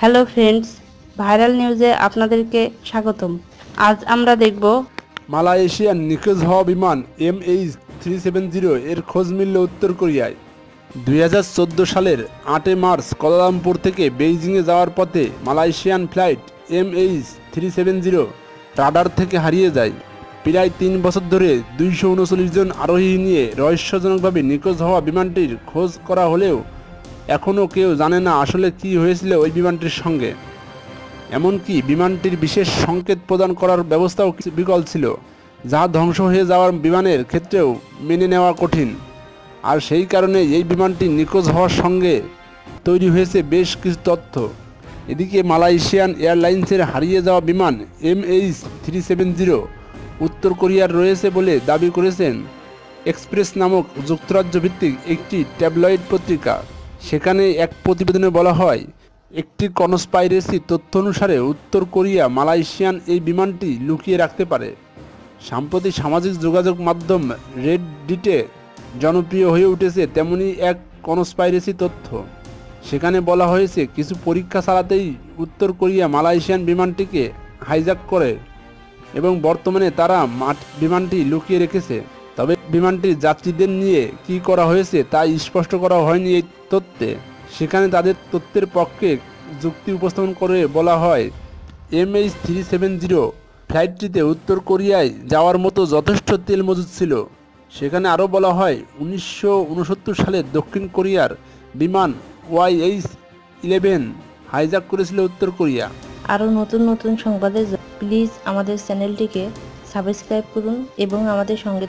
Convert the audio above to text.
Hello friends, viral নিউজে আপনাদেরকে স্বাগতম। আজ আমরা দেখব মালয়েশিয়ার নিখোঁজ হওয়া বিমান MH370 এর খোঁজ মিলল উত্তর কোরিয়ায়। 2014 সালের 8 মার্চ কুয়ালালামপুর থেকে বেইজিংয়ে যাওয়ার পথে মালয়েশিয়ান ফ্লাইট MH370 রাডার থেকে হারিয়ে যায়। প্রায় 3 বছর ধরে 239 জন আরোহী নিয়ে রহস্যজনকভাবে নিখোঁজ হওয়া বিমানটির খোঁজ করা হলেও এখনও কেউ জানে না আসলে কী হয়েছিল ওই বিমানটির সঙ্গে। এমনকি বিমানটির বিশেষ সংকেত প্রদান করার ব্যবস্থাও বিকল ছিল, যা ধ্বংস হয়ে যাওয়ার বিমানের ক্ষেত্রেও মেনে নেওয়া কঠিন। আর সেই কারণে এই বিমানটি নিখোঁজ হওয়ার সঙ্গে তৈরি হয়েছে বেশ কিছু তথ্য। এদিকে মালয়েশিয়ান এয়ারলাইন্সের হারিয়ে যাওয়া বিমান MH370 উত্তর কোরিয়ার রয়েছে বলে দাবি করেছেন এক্সপ্রেস নামক যুক্তরাজ্য ভিত্তিক একটি ট্যাবলয়েড পত্রিকা। সেখানে এক প্রতিবেদনে বলা হয়, একটি কনস্পাইরেসি তথ্য অনুসারে উত্তর কোরিয়া মালয়েশিয়ান এই বিমানটি লুকিয়ে রাখতে পারে। সম্প্রতি সামাজিক যোগাযোগ মাধ্যম রেডিটে জনপ্রিয় হয়ে উঠেছে তেমনি এক কনস্পাইরেসি তথ্য। সেখানে বলা হয়েছে কিছু পরীক্ষা চালাতেই উত্তর কোরিয়া মালয়েশিয়ান বিমানটিকে হাইজ্যাক করে এবং বর্তমানে তারা বিমানটি লুকিয়ে রেখেছে। তবে বিমানটির যাত্রীদের নিয়ে কী করা হয়েছে তা স্পষ্ট করা হয়নি এই তথ্যে। সেখানে তাদের তথ্যের পক্ষে যুক্তি উপস্থাপন করে বলা হয়, MH370 ফ্লাইটটিতে উত্তর কোরিয়ায় যাওয়ার মতো যথেষ্ট তেল মজুদ ছিল। সেখানে আরও বলা হয়, 1969 সালে দক্ষিণ কোরিয়ার বিমান YH-11 হাইজ্যাক করেছিল উত্তর কোরিয়া। আরও নতুন নতুন সংবাদে প্লিজ আমাদের চ্যানেলটিকে সাবস্ক্রাইব করুন এবং আমাদের সঙ্গে